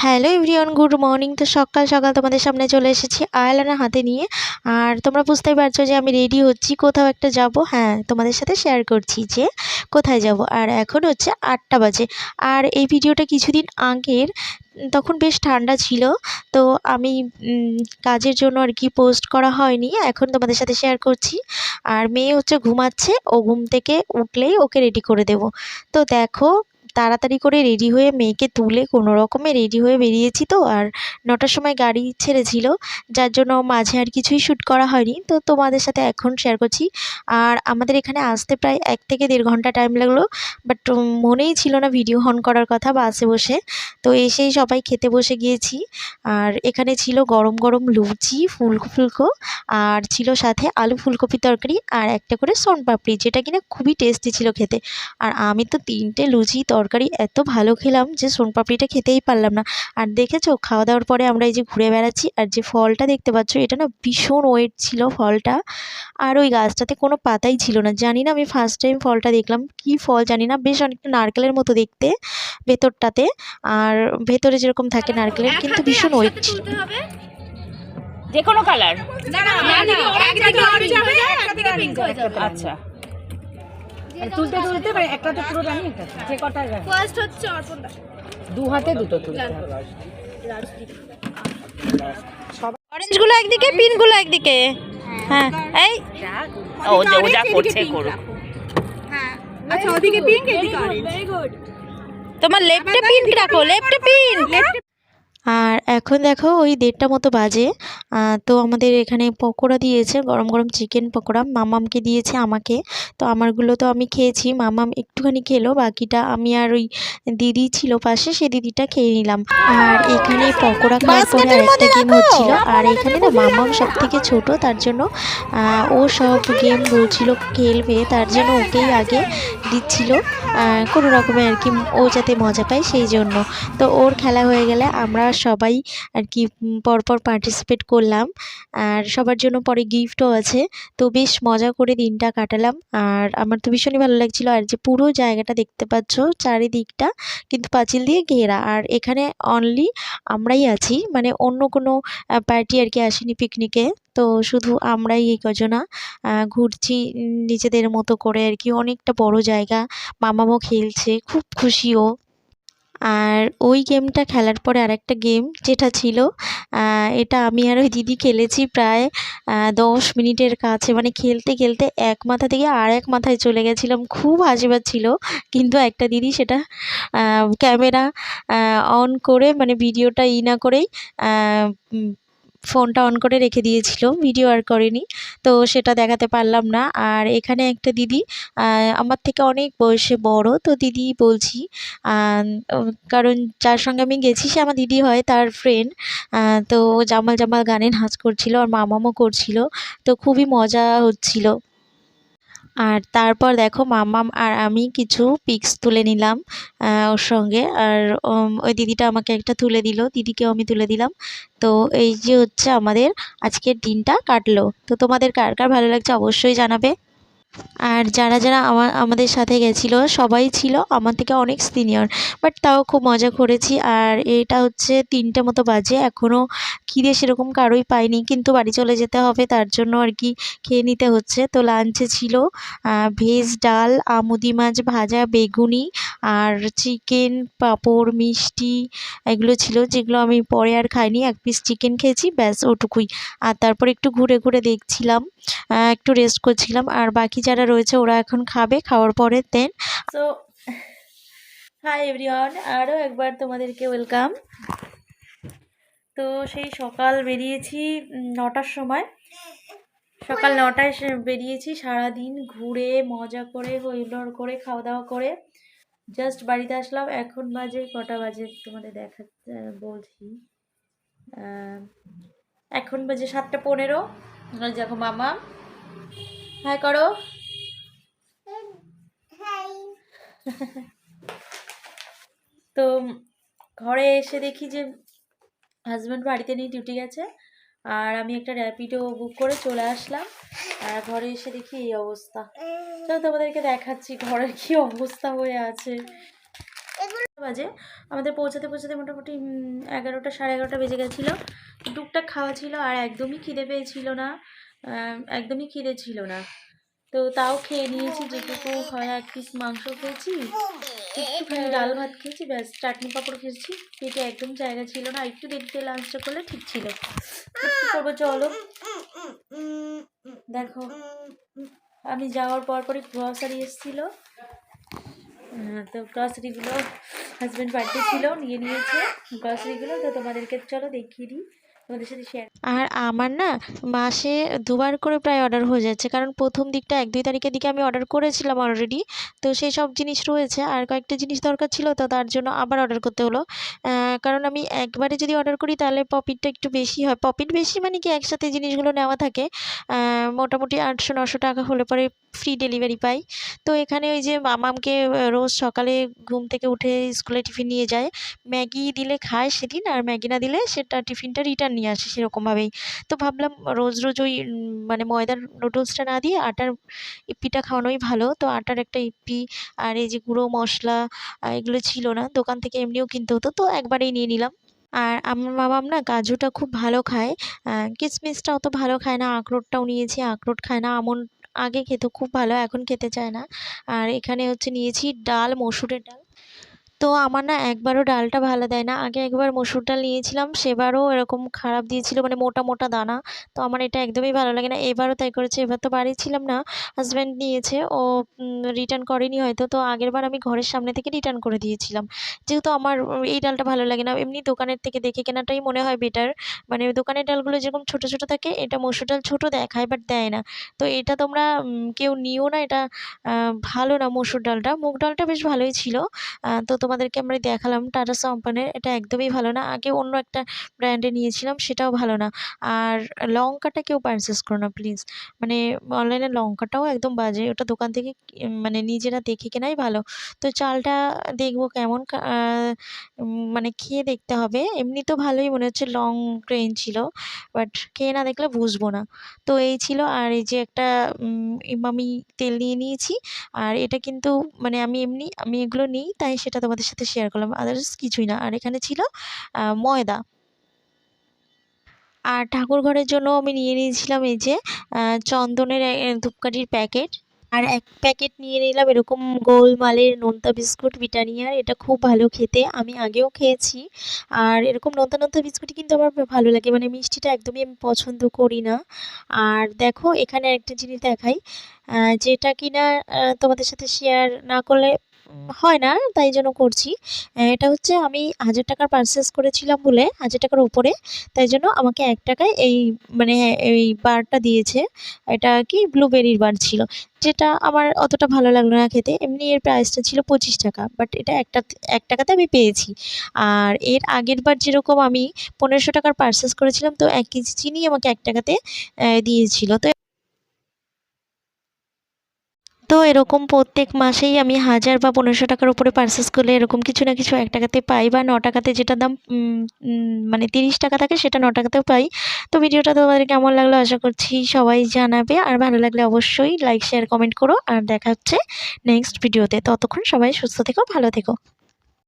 Hello everyone, good morning. তো সকাল সকাল তোমাদের সামনে চলে এসেছি আয়লানা হাতে নিয়ে। আর তোমরা বুঝতেই পারছো যে আমি রেডি হচ্ছি, কোথাও একটা যাব। হ্যাঁ, তোমাদের সাথে শেয়ার করছি যে কোথায় যাব। আর এখন হচ্ছে 8টা বাজে। আর এই ভিডিওটা কিছুদিন আগের, তখন বেশ ঠান্ডা ছিল। তো আমি কাজের জন্য আর কি পোস্ট করা হয়নি, এখন তোমাদের সাথে শেয়ার করছি। আর মেয়ে হচ্ছে ঘুমাচ্ছে, ও ঘুম থেকে উঠলেই ওকে রেডি করে দেব। তো দেখো, তাড়াতাড়ি করে রেডি হয়ে মেয়েকে তুলে কোনো রকমে রেডি হয়ে বেরিয়েছি। তো আর 9টার সময় গাড়ি ছেড়েছিল, যার জন্য মাঝে আর কিছুই শ্যুট করা হয়নি। তো তোমাদের সাথে এখন শেয়ার করছি। আর আমাদের এখানে আসতে প্রায় 1 থেকে 1.5 ঘন্টা টাইম লাগলো, বাট মনেই ছিল না ভিডিও অন করার কথা বাসে বসে। তো এসেই সবাই খেতে বসে গিয়েছি। আর এখানে ছিল গরম গরম লুচি, ফুলকো ফুলকো, আর ছিল সাথে আলু ফুলকপি তরকারি আর একটা করে সোনপাপড়ি, যেটা কিনা খুবই টেস্টি ছিল খেতে। আর আমি তো 3টে লুচি তরকারি এত ভালো খেলাম যে সোনপাপড়িটা খেতেই পারলাম না। আর দেখেছো, খাওয়া দাওয়ার পরে আমরা এই যে ঘুরে বেড়াচ্ছি, আর যে ফলটা দেখতে পাচ্ছ এটা না ভীষণ ওয়েট ছিল ফলটা। আর ওই গাছটাতে কোনো পাতাই ছিল না। জানি না, আমি ফার্স্ট টাইম ফলটা দেখলাম, কি ফল জানি না, বেশ অনেকটা নারকেলের মতো দেখতে ভেতরটাতে। আর ভেতরে যেরকম থাকে নারকেলের, কিন্তু ভীষণ ওয়েট ছিল। যে কোনো কালার, আচ্ছা তুলতে তুলতে একটাতে পুরো জানি, যে কটা ফার্স্ট হচ্ছে অর্পণদা, দু হাতে দুটো তুলতে হবে। অরেঞ্জগুলো একদিকে, পিঙ্কগুলো একদিকে। হ্যাঁ, এই ও যে ও যা করছে করুক। হ্যাঁ আচ্ছা, ওদিকে পিঙ্ক এদিকে অরেঞ্জ। Very good. তোমার লেফটে পিঙ্ক রাখো, লেফটে পিঙ্ক। আর এখন দেখো ওই 1:30টা মতো বাজে। তো আমাদের এখানে পকোড়া দিয়েছে, গরম গরম চিকেন পকোড়া। মামামকে দিয়েছে, আমাকে। তো আমারগুলো তো আমি খেয়েছি, মামাম একটুখানি খেলো, বাকিটা আমি আর ওই দিদি ছিল পাশে, সে দিদিটা খেয়ে নিলাম। আর এখানে পকোড়া খাওয়ার পরে আরেকটা গেম হচ্ছিল। আর এখানে না মামাম সব থেকে ছোট, তার জন্য ও সব গেম বলছিল খেলবে, তার জন্য ওকেই আগে দিচ্ছিল কোনো রকমে আর কি, ও যাতে মজা পায় সেই জন্য। তো ওর খেলা হয়ে গেলে আমরা সবাই আর কি পরপর পার্টিসিপেট করলাম। আর সবার জন্য পরে গিফটও আছে। তো বেশ মজা করে দিনটা কাটালাম। আর আমার তো ভীষণই ভালো লাগছিল। আর যে পুরো জায়গাটা দেখতে পাচ্ছ চারিদিকটা কিন্তু পাঁচিল দিয়ে ঘেরা। আর এখানে অনলি আমরাই আছি, মানে অন্য কোনো পার্টি আর কি আসেনি পিকনিকে। তো শুধু আমরাই এই কজনা ঘুরছি নিজেদের মতো করে আর কি। অনেকটা বড় জায়গা, মামামও খেলছে, খুব খুশিও। আর ওই গেমটা খেলার পরে আরেকটা গেম যেটা ছিল, এটা আমি আর ওই দিদি খেলেছি প্রায় 10 মিনিটের কাছে। মানে খেলতে খেলতে এক মাথা থেকে আর এক মাথায় চলে গেছিলাম, খুব হাসি পাচ্ছিল। কিন্তু একটা দিদি সেটা ক্যামেরা অন করে, মানে ভিডিওটা না করেই ফোনটা অন করে রেখে দিয়েছিল, ভিডিও আর করেনি। তো সেটা দেখাতে পারলাম না। আর এখানে একটা দিদি আমার থেকে অনেক বয়সে বড়, তো দিদি বলছি, কারণ যার সঙ্গে আমি গেছি সে আমার দিদি হয়, তার ফ্রেন্ড। তো জামাল জামাল গানে নাচ করছিল, আর মামামও করছিল। তো খুবই মজা হচ্ছিল। আর তারপর দেখো মামাম আর আমি কিছু পিকস তুলে নিলাম ওর সঙ্গে। আর ওই দিদিটা আমাকে একটা তুলে দিল, দিদিকেও আমি তুলে দিলাম। তো এই যে হচ্ছে আমাদের আজকের দিনটা কাটলো। তো তোমাদের কার কার ভালো লাগছে অবশ্যই জানাবে। আর যারা যারা আমাদের সাথে গেছিলো সবাই ছিল আমার থেকে অনেক সিনিয়র, বাট তাও খুব মজা করেছি। আর এটা হচ্ছে 3টে মতো বাজে, এখনও খিদে সেরকম কারোই পাইনি, কিন্তু বাড়ি চলে যেতে হবে, তার জন্য আর কি খেয়ে নিতে হচ্ছে। তো লাঞ্চে ছিল ভেজ ডাল, আমুদি মাছ ভাজা, বেগুনি, আর চিকেন, পাঁপড়, মিষ্টি, এগুলো ছিল, যেগুলো আমি পরে আর খাইনি। 1 পিস চিকেন খেয়েছি, ব্যাস ওটুকুই। আর তারপর একটু ঘুরে ঘুরে দেখছিলাম, একটু রেস্ট করছিলাম। আর বাকি যারা রয়েছে ওরা এখন খাবে, খাওয়ার পরে দেন। সো হাই এভরিওয়ান, আরও একবার তোমাদেরকে ওয়েলকাম। তো সেই সকাল বেরিয়েছি 9টার সময়, সকাল 9টায় বেরিয়েছি। সারাদিন ঘুরে মজা করে হইহুল্লোড় করে খাওয়া দাওয়া করে জাস্ট বাড়িতে আসলাম। এখন বাজে কটা বাজে তোমাদের বলছি, এখন বাজে 7টা 15। দেখো মামা হাই করো। তো ঘরে এসে দেখি যে হাজব্যান্ড বাড়িতে নেই, ডিউটি গেছে। আর আমি একটা র্যাপিডো বুক করে চলে আসলাম। আর ঘরে এসে দেখি এই অবস্থা। চলো তোমাদেরকে দেখাচ্ছি ঘরের কি অবস্থা হয়ে আছে। বাজে আমাদের পৌঁছাতে পৌঁছাতে মোটামুটি 11টা সাড়ে 11টা বেজে গেছিলো। টুকটাক খাওয়া ছিল আর একদমই খিদে পেয়েছিল না, একদমই খিদে ছিল না। তো তাও খেয়ে নিয়েছি, যেটুকু হয় 1 পিস মাংস খেয়েছি, একটুখানি ডাল ভাত খেয়েছি, ব্যাস চাটনি পাঁপড় খেয়েছি। পেটে একদম জায়গা ছিল না, একটু দেরিতে লাঞ্চটা করলে ঠিক ছিল। কী করবো চলো, দেখো আমি যাওয়ার পরই গ্রসারি এসেছিলো, তো গ্রসারিগুলো হাজব্যান্ড বাড়িতে ছিল, নিয়ে নিয়েছে গ্রসারিগুলো। তো তোমাদেরকে চলো দেখিয়ে দিই, তোমাদের সাথে শেয়ার। আর আমার না মাসে 2বার করে প্রায় অর্ডার হয়ে যাচ্ছে, কারণ প্রথম দিকটা 1-2 তারিখের দিকে আমি অর্ডার করেছিলাম অলরেডি, তো সেই সব জিনিস রয়েছে। আর কয়েকটা জিনিস দরকার ছিল, তো তার জন্য আবার অর্ডার করতে হলো। কারণ আমি একবারে যদি অর্ডার করি তাহলে প্রফিটটা একটু বেশি হয়। প্রফিট বেশি মানে কি, একসাথে জিনিসগুলো নেওয়া থাকে, মোটামুটি 800-900 টাকা হলে পরে ফ্রি ডেলিভারি পাই। তো এখানে ওই যে মামামকে রোজ সকালে ঘুম থেকে উঠে স্কুলে টিফিন নিয়ে যায়, ম্যাগি দিলে খায় সেদিন, আর ম্যাগি না দিলে সেটা টিফিনটা রিটার্ন নিয়ে আসে সেরকমভাবেই। তো ভাবলাম রোজ রোজ ওই মানে ময়দার নুডলসটা না দিয়ে আটার ইপ্পিটা খাওয়ানোই ভালো। তো আটার একটা ইপ্পি আর এই যে গুঁড়ো মশলা এগুলো ছিল না, দোকান থেকে এমনিও কিনতে হতো, তো একবারেই নিয়ে নিলাম। আর আমার মামাম না কাজুটা খুব ভালো খায়, কিশমিশটা অত ভালো খায় না। আখরোটটাও নিয়েছি, আখরোট খায় না। আমন্ড আগে খেত খুব ভালো, এখন খেতে চায় না। আর এখানে হচ্ছে নিয়েছি ডাল, মসুরের ডাল। তো আমার না একবারও ডালটা ভালো দেয় না। আগে একবার মসুর ডাল নিয়েছিলাম, সেবারও এরকম খারাপ দিয়েছিল, মানে মোটা মোটা দানা। তো আমার এটা একদমই ভালো লাগে না। এবারও তাই করেছে। এবার তো বাড়ি ছিলাম না, হাজব্যান্ড নিয়েছে, ও রিটার্ন করেনি হয়তো। তো আগেরবার আমি ঘরের সামনে থেকে রিটার্ন করে দিয়েছিলাম, যেহেতু আমার এই ডালটা ভালো লাগে না। এমনি দোকানের থেকে দেখে কেনাটাই মনে হয় বেটার। মানে দোকানের ডালগুলো যেরকম ছোট ছোট থাকে, এটা মসুর ডাল ছোট দেখায় বাট দেয় না। তো এটা তোমরা কেউ নিও না, এটা ভালো না মসুর ডালটা। মুগ ডালটা বেশ ভালোই ছিল। তো তোমাদেরকে আমরা দেখালাম টাটা কোম্পানির, এটা একদমই ভালো না। আগে অন্য একটা ব্র্যান্ডে নিয়েছিলাম, সেটাও ভালো না। আর লঙ্কাটা কেউ পারচেস করো না প্লিজ, মানে অনলাইনে লঙ্কাটাও একদম বাজে। ওটা দোকান থেকে মানে নিজেরা দেখে কেনাই ভালো। তো চালটা দেখবো কেমন, মানে খেয়ে দেখতে হবে। এমনি তো ভালোই মনে হচ্ছে, লং গ্রেইন ছিল, বাট খেয়ে না দেখলে বুঝবো না। তো এই ছিল। আর এই যে একটা ইমামি তেল নিয়ে নিয়েছি। আর এটা কিন্তু মানে আমি এগুলো নিই, তাই সেটা তোমাদের সাথে শেয়ার করলাম, আদার্স কিছুই না। আর এখানে ছিল ময়দা। আর ঠাকুর ঘরের জন্য আমি নিয়ে নিয়েছিলাম এই যে চন্দনের ধূপকাঠির প্যাকেট। আর 1 প্যাকেট নিয়ে নিলাম এরকম গোলমালের নোনতা বিস্কুট ব্রিটানিয়ার। এটা খুব ভালো খেতে, আমি আগেও খেয়েছি। আর এরকম নোনতা নোনতা বিস্কুটই কিন্তু আমার ভালো লাগে, মানে মিষ্টিটা একদমই আমি পছন্দ করি না। আর দেখো এখানে একটা জিনিস দেখাই, যেটা কিনা তোমাদের সাথে শেয়ার না করলে হয় না, তাই জন্য করছি। এটা হচ্ছে আমি 1000 টাকার পারচেস করেছিলাম বলে, 1000 টাকার উপরে, তাই জন্য আমাকে 1 টাকায় এই মানে এই বারটা দিয়েছে। এটা কি ব্লুবেরির বার ছিল, যেটা আমার অতটা ভালো লাগলো না খেতে। এমনি এর প্রাইসটা ছিল 25 টাকা, বাট এটা 1 টাকাতে আমি পেয়েছি। আর এর আগের বার যেরকম আমি 1500 টাকার পারচেস করেছিলাম, তো 1 কেজি চিনি আমাকে 1 টাকাতে দিয়েছিল। তো এরকম প্রত্যেক মাসেই আমি 1000 বা 1500 টাকার উপরে পারচেস করলে এরকম কিছু না কিছু 1 টাকাতে পাই, বা 9 টাকাতে যেটা দাম মানে 30 টাকা থাকে, সেটা 9 টাকাতেও পাই। তো ভিডিওটা তোমাদের কেমন লাগলো আশা করছি সবাই জানাবে। আর ভালো লাগলে অবশ্যই লাইক, শেয়ার, কমেন্ট করো। আর দেখা হচ্ছে নেক্সট ভিডিওতে। ততক্ষণ সবাই সুস্থ থেকো, ভালো থেকো।